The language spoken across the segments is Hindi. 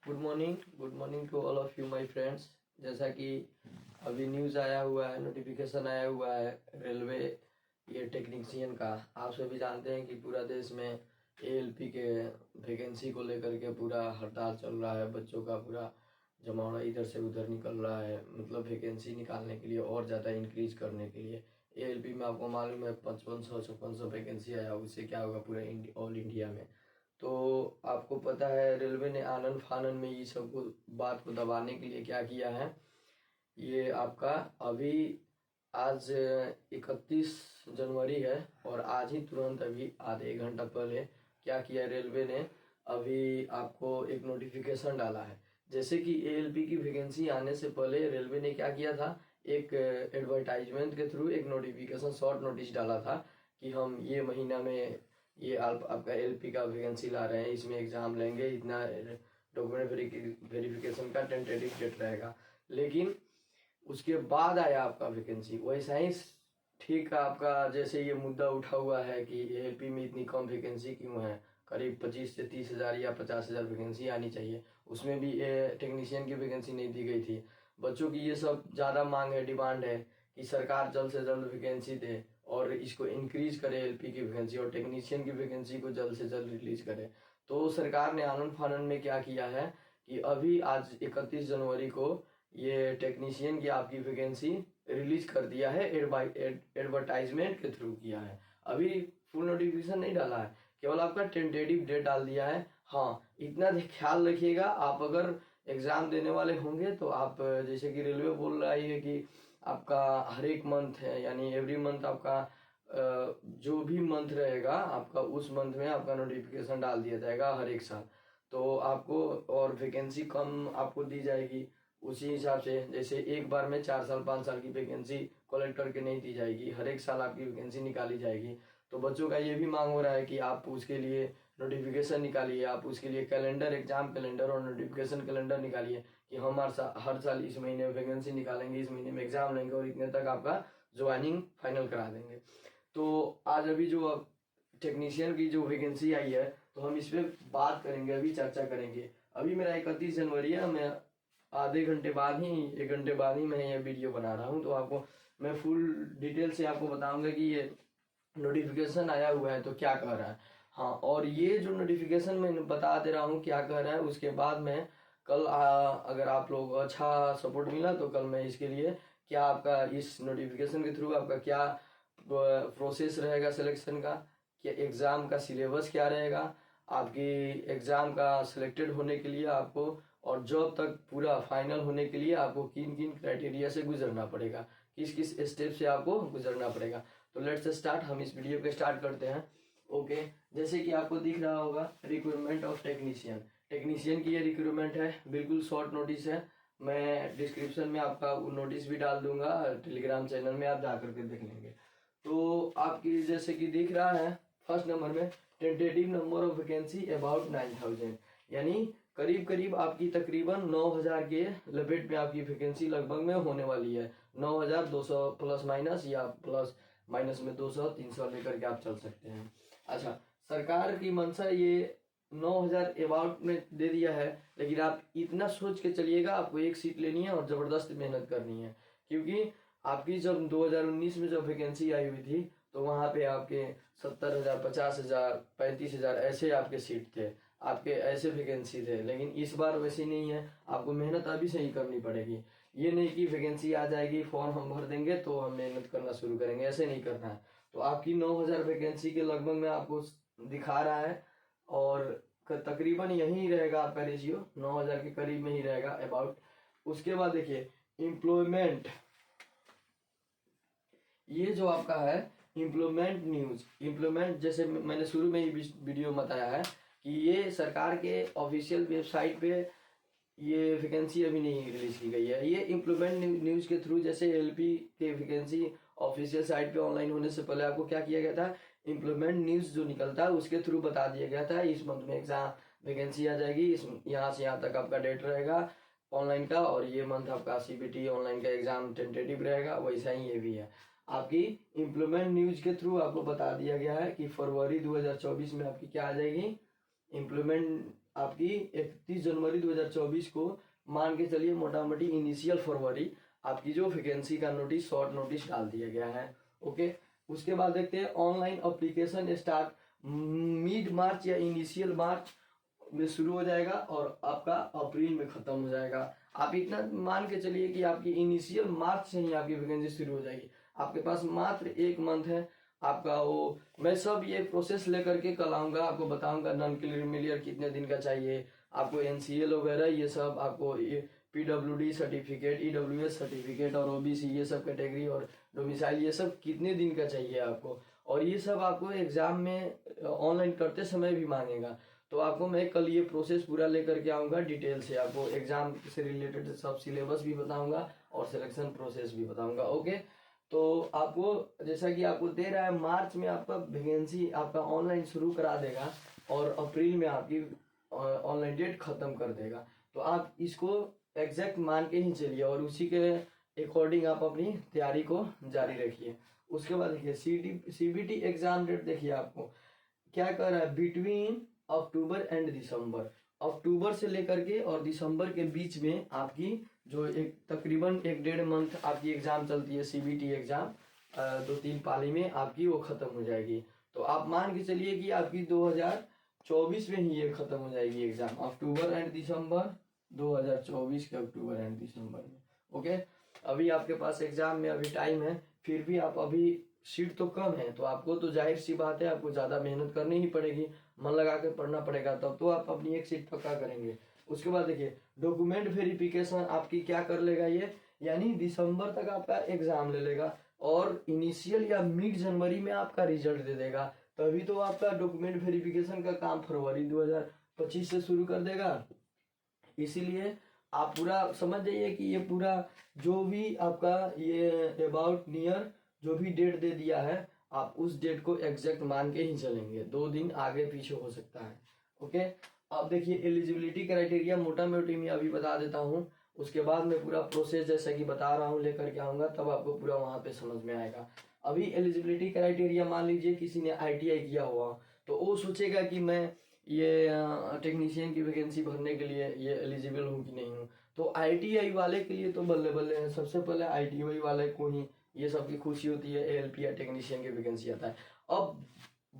Good morning to all of you my friends. जैसा कि अभी न्यूज़ आया हुआ है, नोटिफिकेशन आया हुआ है रेलवे ये टेक्नीशियन का। आप सभी जानते हैं कि पूरा देश में एएलपी के वैकेंसी को लेकर के पूरा हड़ताल चल रहा है। बच्चों का पूरा जमावड़ा इधर से उधर निकल रहा है, मतलब वैकेंसी निकालने के लिए और ज़्यादा इंक्रीज करने के लिए। एएलपी में आपको मालूम है 5500-5600 वैकेंसी आया, उससे क्या होगा पूरे ऑल इंडिया में। तो आपको पता है रेलवे ने आनन फानन में ये सब को बात को दबाने के लिए क्या किया है। ये आपका अभी आज 31 जनवरी है और आज ही तुरंत अभी आधे एक घंटा पहले क्या किया रेलवे ने, अभी आपको एक नोटिफिकेशन डाला है। जैसे कि एएलपी की वैकेंसी आने से पहले रेलवे ने क्या किया था, एक एडवर्टाइजमेंट के थ्रू एक नोटिफिकेशन शॉर्ट नोटिस डाला था कि हम ये महीना में ये आपका एलपी का वैकेंसी ला रहे हैं, इसमें एग्जाम लेंगे, इतना डॉक्यूमेंट वेरिफिकेशन का टेंटेटिव डेट रहेगा। लेकिन उसके बाद आया आपका वैकेंसी वैसा ही ठीक आपका जैसे ये मुद्दा उठा हुआ है कि एलपी में इतनी कम वैकेंसी क्यों है, करीब 25 से 30 हज़ार या 50 हज़ार वैकेंसी आनी चाहिए, उसमें भी टेक्नीशियन की वैकेंसी नहीं दी गई थी। बच्चों की ये सब ज़्यादा मांग है, डिमांड है कि सरकार जल्द से जल्द वैकेंसी दे और इसको इंक्रीज करे एलपी की वैकेंसी, और टेक्नीशियन की वैकेंसी को जल्द से जल्द रिलीज करे। तो सरकार ने आनन फानन में क्या किया है कि अभी आज 31 जनवरी को ये टेक्नीशियन की आपकी वैकेंसी रिलीज कर दिया है, एडवर्टाइजमेंट के थ्रू किया है। अभी फुल नोटिफिकेशन नहीं डाला है, केवल आपका टेंटेटिव डेट डाल दिया है। हाँ, इतना ख्याल रखिएगा, आप अगर एग्जाम देने वाले होंगे तो आप जैसे कि रेलवे बोल रहा है कि आपका हर एक मंथ है, यानी एवरी मंथ आपका जो भी मंथ रहेगा आपका उस मंथ में आपका नोटिफिकेशन डाल दिया जाएगा हर एक साल। तो आपको और वैकेंसी कम आपको दी जाएगी उसी हिसाब से, जैसे एक बार में 4 साल 5 साल की वैकेंसी कलेक्टर के नहीं दी जाएगी, हर एक साल आपकी वैकेंसी निकाली जाएगी। तो बच्चों का ये भी मांग हो रहा है कि आप उसके लिए नोटिफिकेशन निकालिए, आप उसके लिए कैलेंडर, एग्जाम कैलेंडर और नोटिफिकेशन कैलेंडर निकालिए कि हम हर साल इस महीने में वैकेंसी निकालेंगे, इस महीने में एग्जाम लेंगे और इतने तक आपका ज्वाइनिंग फाइनल करा देंगे। तो आज अभी जो टेक्नीशियन की जो वैकेंसी आई है तो हम इस पर बात करेंगे, अभी चर्चा करेंगे। अभी मेरा 31 जनवरी है, मैं आधे घंटे बाद ही 1 घंटे बाद ही मैं ये वीडियो बना रहा हूँ, तो आपको मैं फुल डिटेल से आपको बताऊंगा कि ये नोटिफिकेशन आया हुआ है तो क्या कह रहा है। हाँ, और ये जो नोटिफिकेशन मैं बता दे रहा हूँ क्या कह रहा है, उसके बाद में कल अगर आप लोग अच्छा सपोर्ट मिला तो कल मैं इसके लिए क्या आपका इस नोटिफिकेशन के थ्रू आपका क्या प्रोसेस रहेगा सिलेक्शन का, क्या एग्ज़ाम का सिलेबस क्या रहेगा, आपकी एग्ज़ाम का सिलेक्टेड होने के लिए आपको और जॉब तक पूरा फाइनल होने के लिए आपको किन किन क्राइटेरिया से गुजरना पड़ेगा, किस किस स्टेप से आपको गुजरना पड़ेगा। तो लेट्स स्टार्ट, हम इस वीडियो को स्टार्ट करते हैं। ओके, जैसे कि आपको दिख रहा होगा रिक्रूटमेंट ऑफ टेक्नीशियन की ये रिक्रूटमेंट है, बिल्कुल शॉर्ट नोटिस है। मैं डिस्क्रिप्शन में आपका नोटिस भी डाल दूंगा, टेलीग्राम चैनल में आप जा करके देख लेंगे। तो आपकी जैसे कि दिख रहा है फर्स्ट नंबर में tentative number of vacancy about 9000, यानी करीब करीब आपकी तकरीबन 9000 के लपेट में आपकी वैकेंसी लगभग में होने वाली है। 9200 प्लस माइनस या प्लस माइनस में 200-300 लेकर के आप चल सकते हैं। अच्छा, सरकार की मंशा ये 9000 अबाउट में दे दिया है, लेकिन आप इतना सोच के चलिएगा आपको एक सीट लेनी है और जबरदस्त मेहनत करनी है, क्योंकि आपकी जब 2019 में जब वैकेंसी आई हुई थी तो वहां पे आपके 70,000, 50,000, 35,000 ऐसे आपके सीट थे, आपके ऐसे वैकेंसी थे। लेकिन इस बार वैसे नहीं है, आपको मेहनत अभी से ही करनी पड़ेगी। ये नहीं कि वैकेंसी आ जाएगी फॉर्म हम भर देंगे तो हम मेहनत करना शुरू करेंगे, ऐसे नहीं करना है। तो आपकी 9000 वैकेंसी के लगभग में आपको दिखा रहा है और तकरीबन यही रहेगा आपका रेशियो, 9000 के करीब में ही रहेगा अबाउट। उसके बाद देखिए एम्प्लॉयमेंट, ये जो आपका है इम्प्लॉयमेंट न्यूज, इम्प्लॉयमेंट जैसे मैंने शुरू में ही वीडियो में बताया है कि ये सरकार के ऑफिशियल वेबसाइट पे ये वैकेंसी अभी नहीं रिलीज की गई है। ये इम्प्लॉयमेंट न्यूज के थ्रू, जैसे एलपी के वैकेंसी ऑफिशियल साइट पे ऑनलाइन होने से पहले आपको क्या किया गया था, इम्प्लॉयमेंट न्यूज जो निकलता है उसके थ्रू बता दिया गया था इस मंथ में एग्जाम वैकेंसी आ जाएगी, इस यहाँ से यहाँ तक आपका डेट रहेगा ऑनलाइन का, और ये मंथ आपका सीबीटी ऑनलाइन का एग्जाम टेंटेटिव रहेगा। वैसा ही ये भी है, आपकी इम्प्लॉयमेंट न्यूज के थ्रू आपको बता दिया गया है कि फरवरी 2024 में आपकी क्या आ जाएगी, इम्प्लीमेंट आपकी 31 जनवरी 2024 को मान के चलिए मोटा मोटी इनिशियल फरवरी आपकी जो वैकेंसी का नोटिस शॉर्ट नोटिस डाल दिया गया है। ओके, उसके बाद देखते हैं ऑनलाइन अप्लीकेशन स्टार्ट मिड मार्च या इनिशियल मार्च में शुरू हो जाएगा और आपका अप्रैल में खत्म हो जाएगा। आप इतना मान के चलिए कि आपकी इनिशियल मार्च से ही आपकी वैकेंसी शुरू हो जाएगी। आपके पास मात्र 1 मंथ है आपका। वो मैं सब ये प्रोसेस लेकर के कल आऊंगा, आपको बताऊंगा नॉन क्रीमिलियर कितने दिन का चाहिए आपको, एनसीएल वगैरह ये सब आपको, पीडब्ल्यूडी सर्टिफिकेट, ईडब्ल्यूएस सर्टिफिकेट और ओबीसी ये सब कैटेगरी और डोमिसाइल ये सब कितने दिन का चाहिए आपको, और ये सब आपको एग्जाम में ऑनलाइन करते समय भी मांगेगा। तो आपको मैं कल ये प्रोसेस पूरा लेकर के आऊँगा डिटेल से, आपको एग्जाम से रिलेटेड सब सिलेबस भी बताऊँगा और सिलेक्शन प्रोसेस भी बताऊँगा। ओके, तो आपको जैसा कि आपको दे रहा है मार्च में आपका वैकेंसी आपका ऑनलाइन शुरू करा देगा और अप्रैल में आपकी ऑनलाइन डेट खत्म कर देगा। तो आप इसको एग्जैक्ट मान के ही चलिए और उसी के अकॉर्डिंग आप अपनी तैयारी को जारी रखिए। उसके बाद देखिए सीबीटी एग्जाम डेट देखिए आपको क्या कर रहा है, बिटवीन अक्टूबर एंड दिसंबर, अक्टूबर से लेकर के और दिसंबर के बीच में आपकी जो एक तकरीबन 1-1.5 मंथ आपकी एग्जाम चलती है सीबीटी एग्जाम, 2-3 पाली में आपकी वो खत्म हो जाएगी। तो आप मान के चलिए कि आपकी 2024 में ही ये खत्म हो जाएगी एग्जाम, अक्टूबर एंड दिसंबर 2024 के अक्टूबर एंड दिसंबर में। ओके, अभी आपके पास एग्जाम में अभी टाइम है, फिर भी आप अभी सीट तो कम है तो आपको तो जाहिर सी बात है आपको ज़्यादा मेहनत करनी ही पड़ेगी, मन लगा के पढ़ना पड़ेगा, तब तो आप अपनी एक सीट पक्का करेंगे। उसके बाद देखिए डॉक्यूमेंट वेरिफिकेशन आपकी क्या कर लेगा ये, यानी दिसंबर तक आपका एग्जाम ले लेगा और इनिशियल या मिड जनवरी में आपका रिजल्ट दे देगा। तभी तो आपका डॉक्यूमेंट वेरिफिकेशन का काम फरवरी 2025 से शुरू कर देगा। इसीलिए आप पूरा समझ जाइए कि ये पूरा जो भी आपका ये अबाउट नियर जो भी डेट दे दिया है आप उस डेट को एग्जैक्ट मान के ही चलेंगे, 2 दिन आगे पीछे हो सकता है। ओके, अब देखिए एलिजिबिलिटी क्राइटेरिया मोटा मोटी मैं अभी बता देता हूँ, उसके बाद मैं पूरा प्रोसेस जैसा कि बता रहा हूँ लेकर के आऊँगा, तब आपको पूरा वहाँ पे समझ में आएगा। अभी एलिजिबिलिटी क्राइटेरिया मान लीजिए किसी ने ITI किया हुआ तो वो सोचेगा कि मैं ये टेक्नीशियन की वैकेंसी भरने के लिए ये एलिजिबल हूँ कि नहीं हूँ। तो ITI वाले के लिए तो बल्ले बल्ले है, सबसे पहले ITI वाले को ही ये सब की खुशी होती है, ALP या टेक्नीशियन की वैकेंसी आता है। अब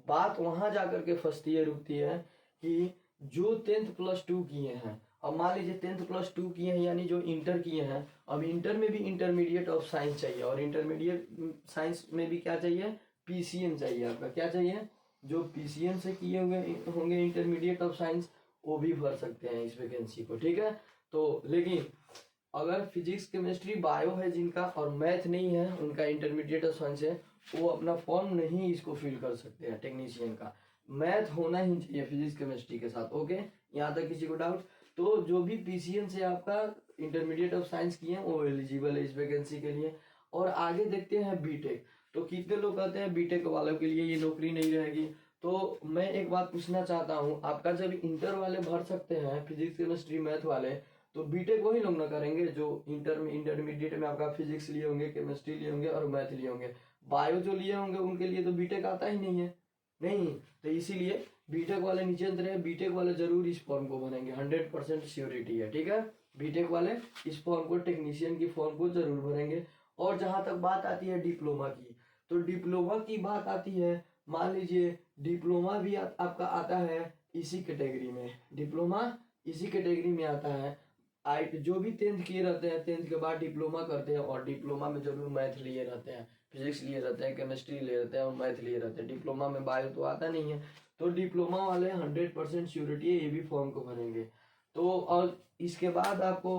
बात वहां जाकर के फंसती है, रुकती है कि जो 10th+2 किए हैं, अब मान लीजिए 10th+2 किए हैं यानी जो इंटर किए हैं, अब इंटर में भी इंटरमीडिएट ऑफ साइंस चाहिए और इंटरमीडिएट साइंस में भी क्या चाहिए, PCM चाहिए। आपका क्या चाहिए, जो PCM से किए हुए होंगे इंटरमीडिएट ऑफ साइंस वो भी भर सकते हैं इस वैकेंसी को, ठीक है। तो लेकिन अगर फिजिक्स केमिस्ट्री बायो है जिनका और मैथ नहीं है, उनका इंटरमीडिएट ऑफ साइंस है, वो अपना फॉर्म नहीं इसको फिल कर सकते हैं टेक्नीशियन का, मैथ होना ही चाहिए फिजिक्स केमिस्ट्री के साथ। ओके, यहाँ तक किसी को डाउट? तो जो भी PCM से आपका इंटरमीडिएट ऑफ साइंस किए हैं वो एलिजिबल है इस वैकेंसी के लिए। और आगे देखते हैं बीटेक, तो कितने लोग कहते हैं बीटेक वालों के लिए ये नौकरी नहीं रहेगी। तो मैं एक बात पूछना चाहता हूँ, आपका जब इंटर वाले भर सकते हैं फिजिक्स केमिस्ट्री मैथ वाले, तो बीटेक वही लोग ना करेंगे जो इंटर में इंटरमीडिएट में आपका फिजिक्स लिए होंगे, केमिस्ट्री लिए होंगे और मैथ लिए होंगे। बायो जो लिए होंगे उनके लिए तो बीटेक आता ही नहीं है, नहीं। तो इसीलिए बीटेक वाले निश्चिंत रहे, बीटेक वाले जरूर इस फॉर्म को भरेंगे, 100% श्योरिटी है, ठीक है। बीटेक वाले इस फॉर्म को, टेक्नीशियन की फॉर्म को जरूर भरेंगे। और जहां तक बात आती है डिप्लोमा की, तो डिप्लोमा की बात आती है, मान लीजिए डिप्लोमा भी आपका आता है इसी कैटेगरी में, डिप्लोमा इसी कैटेगरी में आता है। जो भी 10th किए रहते हैं, 10th के बाद डिप्लोमा करते हैं और डिप्लोमा में जरूर मैथ लिए रहते हैं, फिजिक्स लिए रहते हैं, केमिस्ट्री लिए रहते हैं और मैथ लिए रहते हैं। डिप्लोमा में बायो तो आता नहीं है, तो डिप्लोमा वाले 100% श्योरिटी है ये भी फॉर्म को भरेंगे। तो और इसके बाद आपको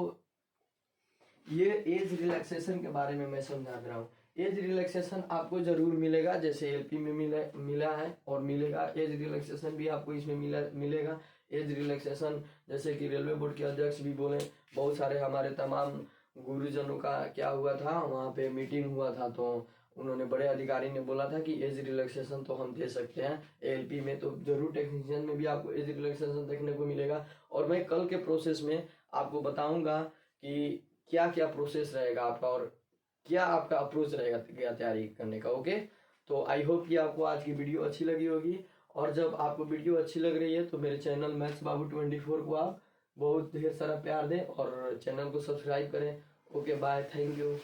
ये एज रिलैक्सेशन के बारे में मैं समझा रहा हूँ। एज रिलैक्सेशन आपको जरूर मिलेगा, जैसे LP में मिला है और मिलेगा, एज रिलैक्सेशन भी आपको इसमें मिलेगा। एज रिलैक्सेशन जैसे कि रेलवे बोर्ड के अध्यक्ष भी बोले, बहुत सारे हमारे तमाम गुरुजनों का क्या हुआ था, वहाँ पे मीटिंग हुआ था तो उन्होंने, बड़े अधिकारी ने बोला था कि एज रिलैक्सेशन तो हम दे सकते हैं ALP में, तो जरूर टेक्नीशियन में भी आपको एज रिलैक्सेशन देखने को मिलेगा। और मैं कल के प्रोसेस में आपको बताऊंगा कि क्या क्या प्रोसेस रहेगा आपका और क्या आपका अप्रोच रहेगा तैयारी करने का। ओके, तो आई होप कि आपको आज की वीडियो अच्छी लगी होगी और जब आपको वीडियो अच्छी लग रही है तो मेरे चैनल मैथ्स बाबू 24 को आप बहुत ढेर सारा प्यार दें और चैनल को सब्सक्राइब करें। Okay bye, thank you.